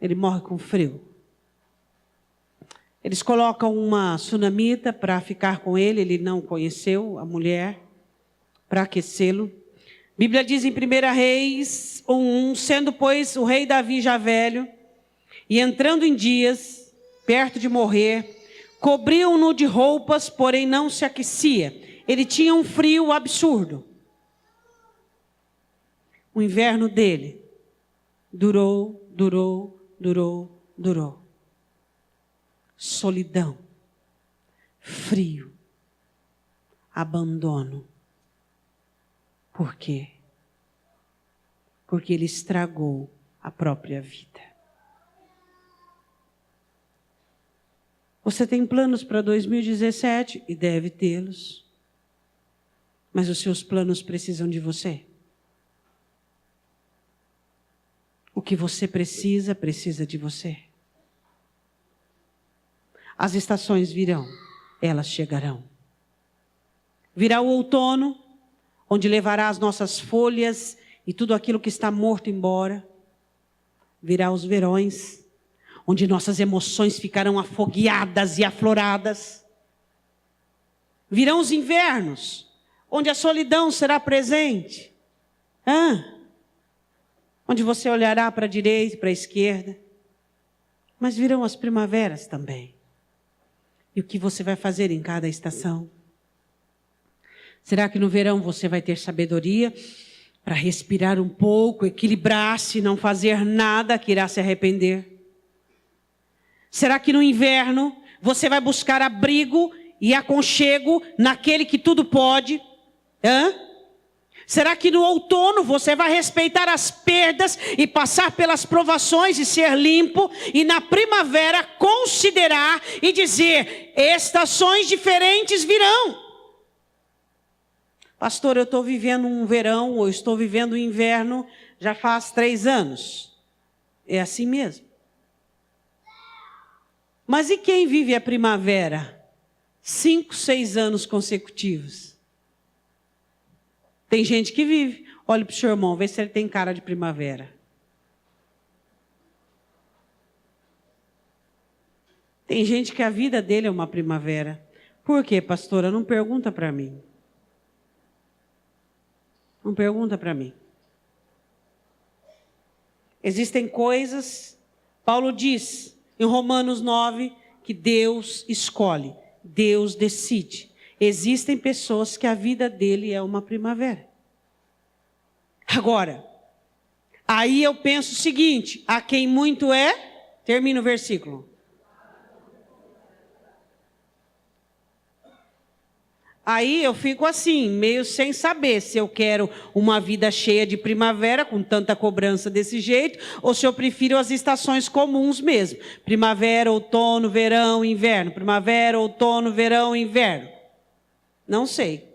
Ele morre com frio. Eles colocam uma sunamita para ficar com ele, ele não conheceu a mulher, para aquecê-lo. A Bíblia diz em 1 Reis 1, sendo pois o rei Davi já velho, e entrando em dias, perto de morrer, cobriam-no de roupas, porém não se aquecia. Ele tinha um frio absurdo. O inverno dele durou. Solidão, frio, abandono. Por quê? Porque ele estragou a própria vida. Você tem planos para 2017 e deve tê-los. Mas os seus planos precisam de você. O que você precisa de você. As estações virão, elas chegarão. Virá o outono, onde levará as nossas folhas e tudo aquilo que está morto embora. Virá os verões, onde nossas emoções ficarão afogueadas e afloradas. Virão os invernos, onde a solidão será presente. Onde você olhará para a direita e para a esquerda. Mas virão as primaveras também. E o que você vai fazer em cada estação? Será que no verão você vai ter sabedoria para respirar um pouco, equilibrar-se, não fazer nada que irá se arrepender? Será que no inverno você vai buscar abrigo e aconchego naquele que tudo pode? Será que no outono você vai respeitar as perdas e passar pelas provações e ser limpo? E na primavera considerar e dizer, estações diferentes virão. Pastor, eu estou vivendo um verão ou estou vivendo um inverno já faz 3 anos. É assim mesmo. Mas e quem vive a primavera? 5, 6 anos consecutivos. Tem gente que vive. Olhe para o seu irmão, vê se ele tem cara de primavera. Tem gente que a vida dele é uma primavera. Por quê, pastora? Não pergunta para mim. Não pergunta para mim. Existem coisas, Paulo diz em Romanos 9, que Deus escolhe, Deus decide. Existem pessoas que a vida dele é uma primavera. Agora, aí eu penso o seguinte, a quem muito é, termina o versículo. Aí eu fico assim, meio sem saber se eu quero uma vida cheia de primavera, com tanta cobrança desse jeito, ou se eu prefiro as estações comuns mesmo. Primavera, outono, verão, inverno. Primavera, outono, verão, inverno. Não sei.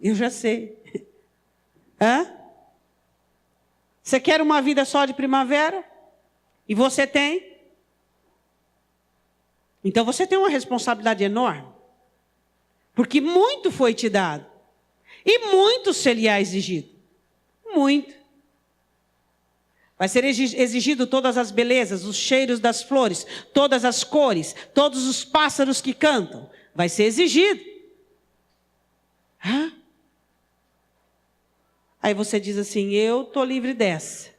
Eu já sei. Você quer uma vida só de primavera? E você tem? Então você tem uma responsabilidade enorme. Porque muito foi te dado. E muito se lhe há exigido. Muito. Vai ser exigido todas as belezas, os cheiros das flores, todas as cores, todos os pássaros que cantam. Vai ser exigido. Aí você diz assim, eu estou livre dessa.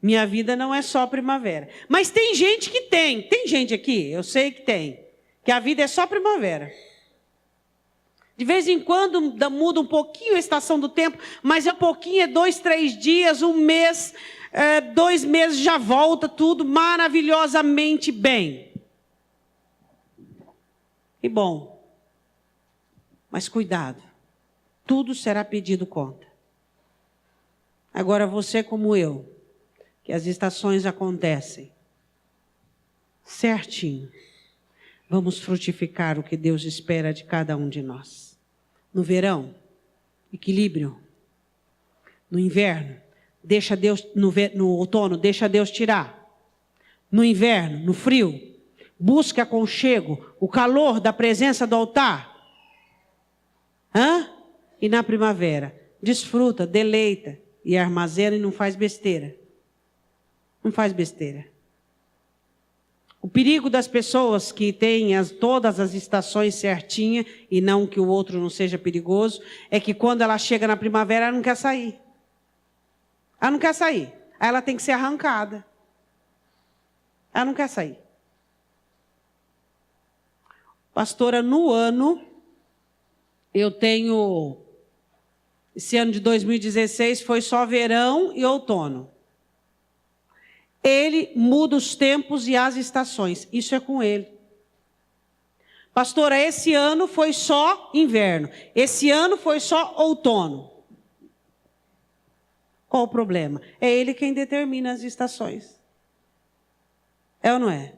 Minha vida não é só primavera. Mas tem gente que tem gente aqui, eu sei que tem, que a vida é só primavera. De vez em quando muda um pouquinho a estação do tempo, mas é um pouquinho, é 2, 3 dias, 1 mês, 2 meses já volta tudo maravilhosamente bem. E bom, mas cuidado. Tudo será pedido conta. Agora você como eu, que as estações acontecem certinho, vamos frutificar o que Deus espera de cada um de nós. No verão, equilíbrio. No inverno, deixa Deus, no outono, deixa Deus tirar. No inverno, no frio, busque aconchego, o calor da presença do altar. E na primavera, desfruta, deleita e armazena e não faz besteira. Não faz besteira. O perigo das pessoas que têm todas as estações certinhas, e não que o outro não seja perigoso, é que quando ela chega na primavera, ela não quer sair. Ela não quer sair. Aí ela tem que ser arrancada. Ela não quer sair. Pastora, no ano, eu tenho... Esse ano de 2016 foi só verão e outono. Ele muda os tempos e as estações. Isso é com ele. Pastora, esse ano foi só inverno. Esse ano foi só outono. Qual o problema? É ele quem determina as estações. É ou não é?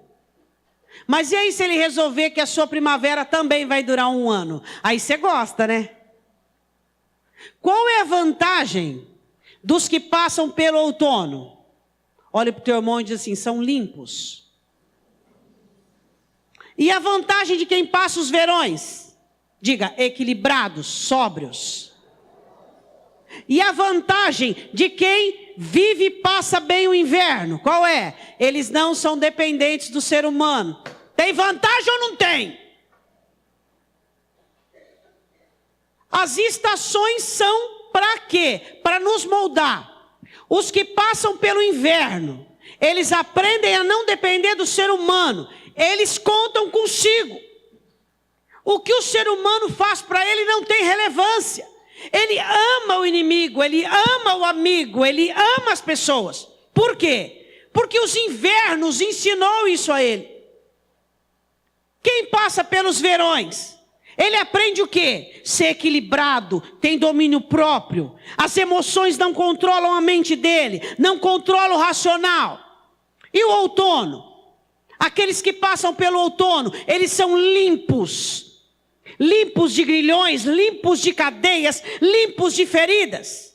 Mas e aí se ele resolver que a sua primavera também vai durar um ano? Aí você gosta, né? Qual é a vantagem dos que passam pelo outono? Olha para o teu irmão e diz assim, são limpos. E a vantagem de quem passa os verões? Diga, equilibrados, sóbrios. E a vantagem de quem vive e passa bem o inverno? Qual é? Eles não são dependentes do ser humano. Tem vantagem ou não tem? As estações são para quê? Para nos moldar. Os que passam pelo inverno, eles aprendem a não depender do ser humano. Eles contam consigo. O que o ser humano faz para ele não tem relevância. Ele ama o inimigo, ele ama o amigo, ele ama as pessoas. Por quê? Porque os invernos ensinou isso a ele. Quem passa pelos verões, ele aprende o quê? Ser equilibrado, tem domínio próprio. As emoções não controlam a mente dele, não controlam o racional. E o outono? Aqueles que passam pelo outono, eles são limpos. Limpos de grilhões, limpos de cadeias, limpos de feridas.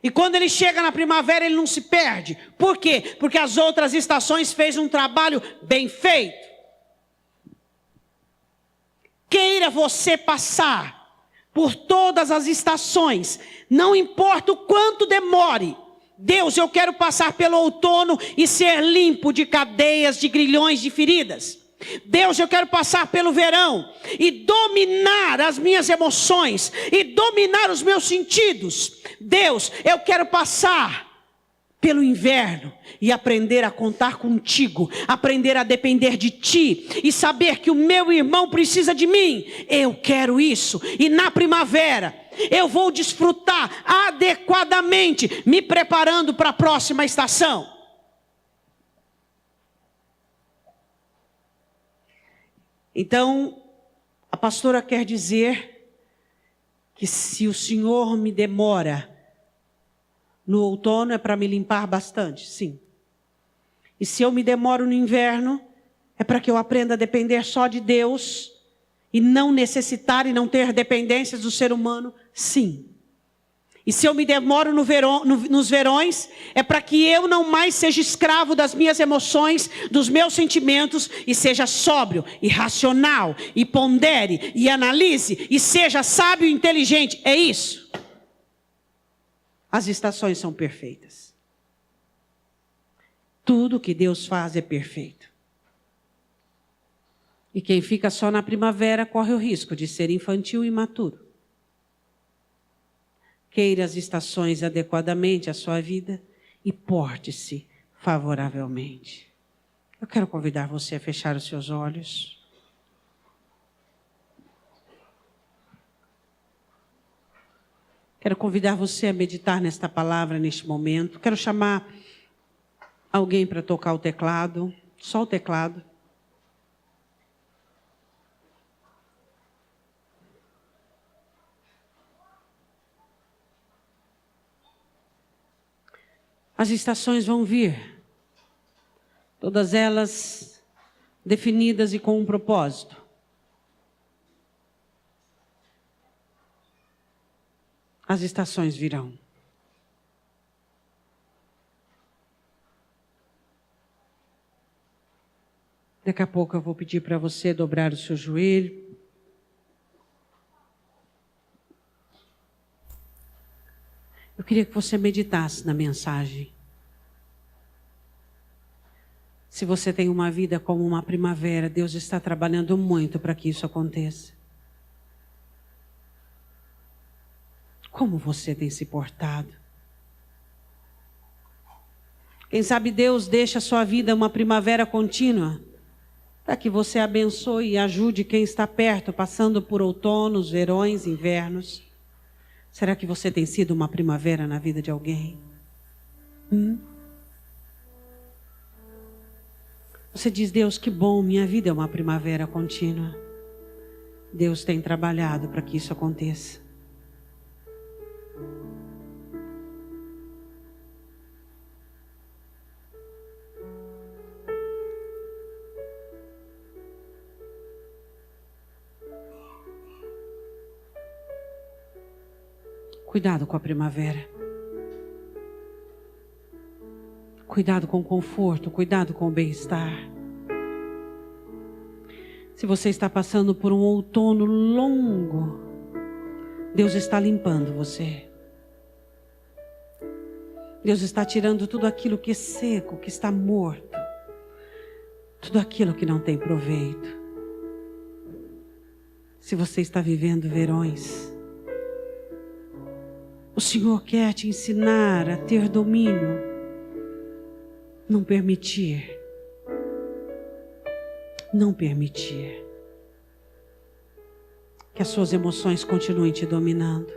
E quando ele chega na primavera, ele não se perde. Por quê? Porque as outras estações fez um trabalho bem feito. Queira você passar por todas as estações, não importa o quanto demore. Deus, eu quero passar pelo outono e ser limpo de cadeias, de grilhões, de feridas. Deus, eu quero passar pelo verão e dominar as minhas emoções e dominar os meus sentidos. Deus, eu quero passar pelo inverno e aprender a contar contigo, aprender a depender de ti e saber que o meu irmão precisa de mim. Eu quero isso. E na primavera eu vou desfrutar adequadamente, me preparando para a próxima estação. Então, a pastora quer dizer que se o Senhor me demora no outono é para me limpar bastante, sim. E se eu me demoro no inverno, é para que eu aprenda a depender só de Deus e não necessitar e não ter dependências do ser humano, sim. E se eu me demoro nos verões, é para que eu não mais seja escravo das minhas emoções, dos meus sentimentos, e seja sóbrio, e racional, e pondere, e analise, e seja sábio e inteligente. É isso. As estações são perfeitas. Tudo que Deus faz é perfeito. E quem fica só na primavera corre o risco de ser infantil e imaturo. Queira as estações adequadamente à sua vida e porte-se favoravelmente. Eu quero convidar você a fechar os seus olhos. Quero convidar você a meditar nesta palavra neste momento. Quero chamar alguém para tocar o teclado, só o teclado. As estações vão vir, todas elas definidas e com um propósito. As estações virão. Daqui a pouco eu vou pedir para você dobrar o seu joelho. Eu queria que você meditasse na mensagem. Se você tem uma vida como uma primavera, Deus está trabalhando muito para que isso aconteça. Como você tem se portado? Quem sabe Deus deixa a sua vida uma primavera contínua, para que você abençoe e ajude quem está perto, passando por outonos, verões, invernos. Será que você tem sido uma primavera na vida de alguém? Você diz, Deus, que bom, minha vida é uma primavera contínua. Deus tem trabalhado para que isso aconteça. Cuidado com a primavera. Cuidado com o conforto, cuidado com o bem-estar. Se você está passando por um outono longo, Deus está limpando você. Deus está tirando tudo aquilo que é seco, que está morto. Tudo aquilo que não tem proveito. Se você está vivendo verões, o Senhor quer te ensinar a ter domínio, não permitir que as suas emoções continuem te dominando.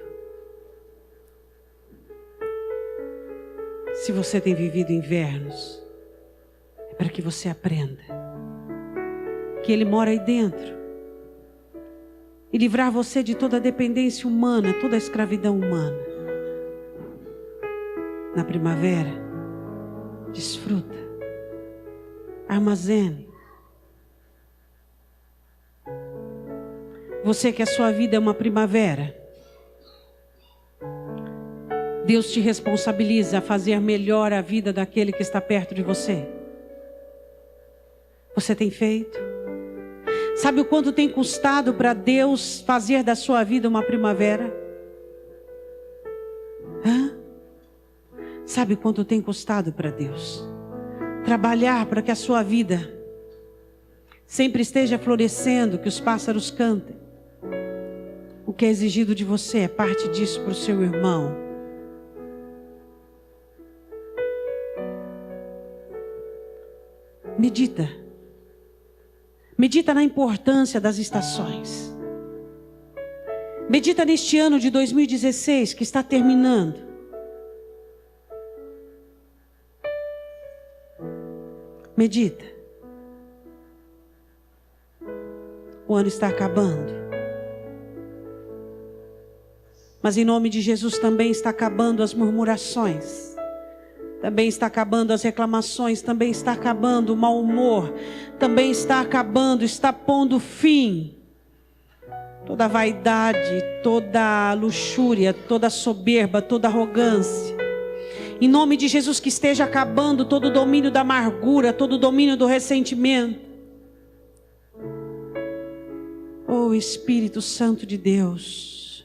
Se você tem vivido invernos, é para que você aprenda que Ele mora aí dentro e livrar você de toda a dependência humana, toda a escravidão humana. Na primavera, desfruta, armazene. Você que a sua vida é uma primavera, Deus te responsabiliza a fazer melhor a vida daquele que está perto de você. Você tem feito? Sabe o quanto tem custado para Deus fazer da sua vida uma primavera? Sabe quanto tem custado para Deus trabalhar para que a sua vida sempre esteja florescendo, que os pássaros cantem? O que é exigido de você é parte disso para o seu irmão. Medita. Medita na importância das estações. Medita neste ano de 2016 que está terminando. Medita. O ano está acabando. Mas em nome de Jesus também está acabando as murmurações. Também está acabando as reclamações. Também está acabando o mau humor. Também está acabando, está pondo fim. Toda a vaidade, toda a luxúria, toda a soberba, toda a arrogância. Em nome de Jesus, que esteja acabando todo o domínio da amargura, todo o domínio do ressentimento. Oh Espírito Santo de Deus,